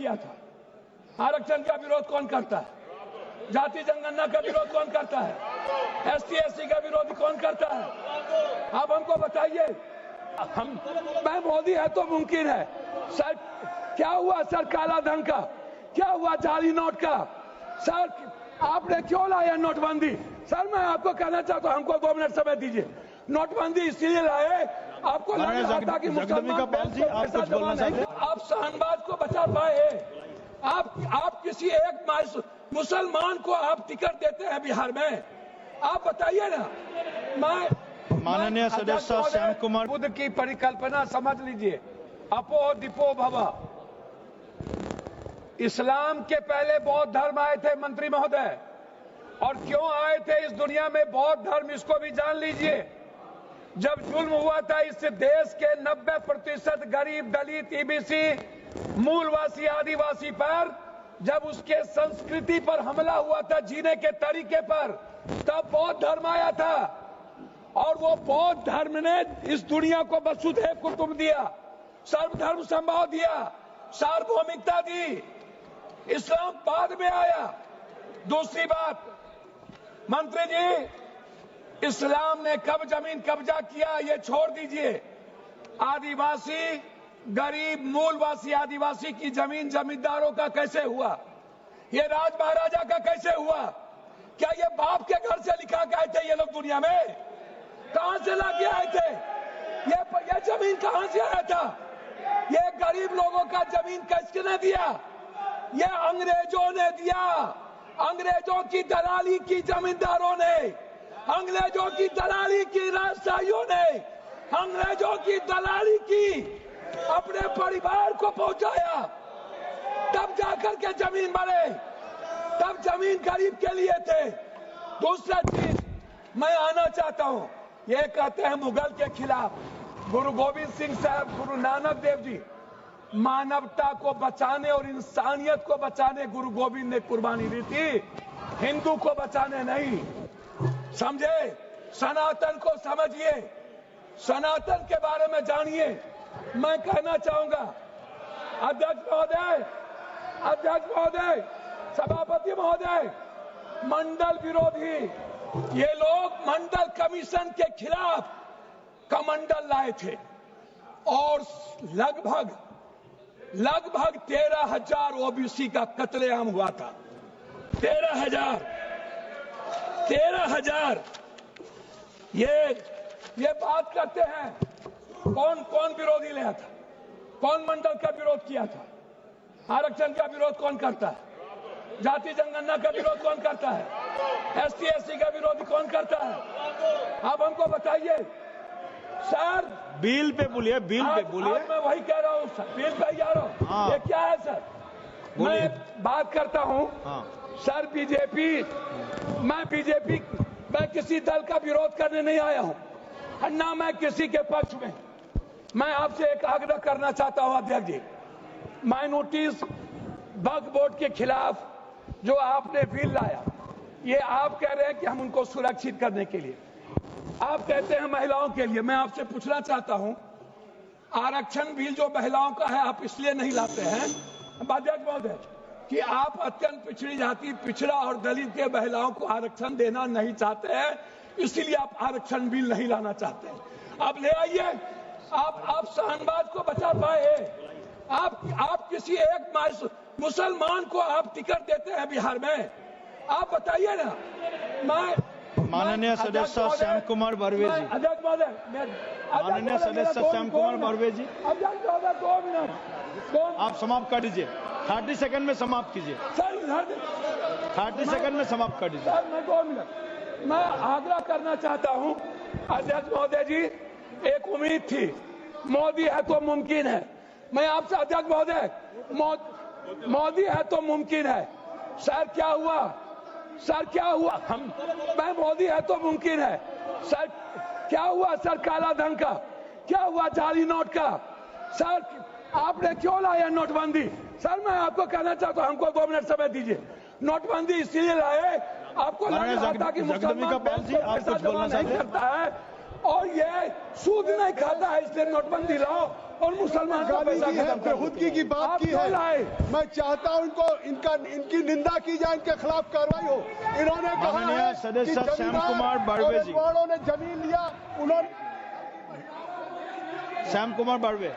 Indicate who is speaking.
Speaker 1: किया था? आरक्षण का विरोध कौन करता है? जाति जनगणना का विरोध कौन करता है? ST SC का विरोध कौन करता है? आप हमको बताइए। मैं मोदी है तो मुमकिन है। सर क्या हुआ सर काला धन का? क्या हुआ जाली नोट का? सर आपने क्यों लाया नोटबंदी? सर मैं आपको कहना चाहता हूँ, हमको 2 मिनट समय दीजिए। नोटबंदी इसलिए लाए, आपको लग रहा था कि मुसलमान आप शाहनवाज को बचा पाए। आप किसी एक मुसलमान को आप टिकट देते हैं बिहार में? आप बताइए ना।
Speaker 2: माननीय सदस्य श्याम कुमार,
Speaker 1: बुद्ध की परिकल्पना समझ लीजिए, अपो दीपो भवा। इस्लाम के पहले बौद्ध धर्म आए थे मंत्री महोदय, और क्यों आए थे इस दुनिया में बौद्ध धर्म, इसको भी जान लीजिए। जब जुल्म हुआ था इस देश के 90% गरीब, दलित, EBC, मूलवासी, आदिवासी पर, जब उसके संस्कृति पर हमला हुआ था, जीने के तरीके पर, तब बौद्ध धर्म आया था। और वो बौद्ध धर्म ने इस दुनिया को वसुधैव कुटुंब दिया, सर्वधर्म समभाव दिया, सार्वभौमिकता दी। इस्लाम बाद में आया। दूसरी बात, मंत्री जी, इस्लाम ने कब जमीन कब्जा किया ये छोड़ दीजिए। आदिवासी, गरीब, मूलवासी आदिवासी की जमीन जमींदारों का कैसे हुआ? ये राज महाराजा का कैसे हुआ? क्या ये बाप के घर से लिखा के आए थे ये लोग दुनिया में? कहां से लाके आए थे? ये जमीन कहां से आया था? ये गरीब लोगों का जमीन किसने दिया? ये अंग्रेजों ने दिया। अंग्रेजों की दलाली की जमींदारों ने, अंग्रेजों की दलाली की राजशाहियों ने, अंग्रेजों की दलाली की अपने परिवार को पहुंचाया, तब जाकर के जमीन बने। तब जमीन गरीब के लिए थे। दूसरा चीज मैं आना चाहता हूं, ये कहते हैं मुगल के खिलाफ। गुरु गोविंद सिंह साहब, गुरु नानक देव जी, मानवता को बचाने और इंसानियत को बचाने गुरु गोविंद ने कुर्बानी दी थी, हिंदू को बचाने नहीं। समझे? सनातन को समझिए, सनातन के बारे में जानिए। मैं कहना चाहूंगा, अध्यक्ष महोदय, सभापति महोदय, मंडल विरोधी ये लोग मंडल कमीशन के खिलाफ कमंडल लाए थे, और लगभग 13,000 OBC का कत्लेआम हुआ था। 13,000। ये बात करते हैं, कौन विरोधी लाया था? कौन मंडल का विरोध किया था? आरक्षण का विरोध कौन करता है? जाति जनगणना का विरोध कौन करता है? ST SC का विरोध कौन करता है? आप हमको बताइए। सर
Speaker 2: बिल पे बोलिए, बिल पे बोलिए।
Speaker 1: मैं वही कह रहा हूँ सर, बिल पे जा रहा हूँ।
Speaker 2: हाँ।
Speaker 1: ये क्या है सर? मैं बात करता हूँ।
Speaker 2: हाँ।
Speaker 1: सर मैं किसी दल का विरोध करने नहीं आया हूँ, ना मैं किसी के पक्ष में। मैं आपसे एक आग्रह करना चाहता हूँ अध्यक्ष जी, माइनॉरिटीज वक्फ बोर्ड के खिलाफ जो आपने बिल लाया, ये आप कह रहे हैं कि हम उनको सुरक्षित करने के लिए, आप कहते हैं महिलाओं के लिए। मैं आपसे पूछना चाहता हूं, आरक्षण बिल जो महिलाओं का है आप इसलिए नहीं लाते हैं अध्यक्ष महोदय कि आप अत्यंत पिछड़ी जाति, पिछड़ा और दलित के महिलाओं को आरक्षण देना नहीं चाहते हैं, इसीलिए आप आरक्षण बिल नहीं लाना चाहते हैं। आप ले आइए। आप शाहनवाज को बचा पाए। आप किसी एक मुसलमान को आप टिकट देते हैं बिहार में? आप बताइए ना।
Speaker 2: माननीय सदस्य श्याम कुमार बर्वे जी,
Speaker 1: अध्यक्ष महोदय,
Speaker 2: माननीय सदस्य श्याम कुमार बर्वे जी,
Speaker 1: अध्यक्ष महोदय 2 मिनट
Speaker 2: आप समाप्त कर दीजिए। 30 सेकंड में समाप्त कीजिए।
Speaker 1: सर
Speaker 2: 30 सेकंड में समाप्त कर दीजिए।
Speaker 1: सर मैं 2 मिनट मैं आग्रह करना चाहता हूं अध्यक्ष महोदय जी, एक उम्मीद थी, मोदी है तो मुमकिन है। मैं आपसे अध्यक्ष महोदय, मोदी है तो मुमकिन है। सर क्या हुआ? सर क्या हुआ? मैं मोदी है तो मुमकिन है। सर क्या हुआ सर काला धन का? क्या हुआ जाली नोट का? सर आपने क्यों लाया नोटबंदी? सर मैं आपको कहना चाहता हूं, हमको 2 मिनट समय दीजिए। नोटबंदी इसलिए लाए, आपको लग रहा था कि मुसलमान पैसा जमा नहीं करता है और ये सूद नहीं खाता है, इसलिए नोटबंदी लाओ और मुसलमान का
Speaker 3: गाली
Speaker 1: पैसा
Speaker 3: की है,
Speaker 1: खत्म कर
Speaker 3: बेखुदगी की बात
Speaker 1: आप
Speaker 3: की
Speaker 1: क्यों
Speaker 3: है।
Speaker 1: लाए?
Speaker 3: मैं चाहता हूं इनकी निंदा की जाए, इनके खिलाफ कार्रवाई हो। इन्होंने कहा
Speaker 2: माननीय
Speaker 3: है
Speaker 2: सदस्य
Speaker 3: कि
Speaker 2: श्याम कुमार बारवे
Speaker 3: और
Speaker 2: जी।
Speaker 3: अगवाड़ों ने जमीन लिया, उन्होंने
Speaker 2: श्याम कुमार बारवे।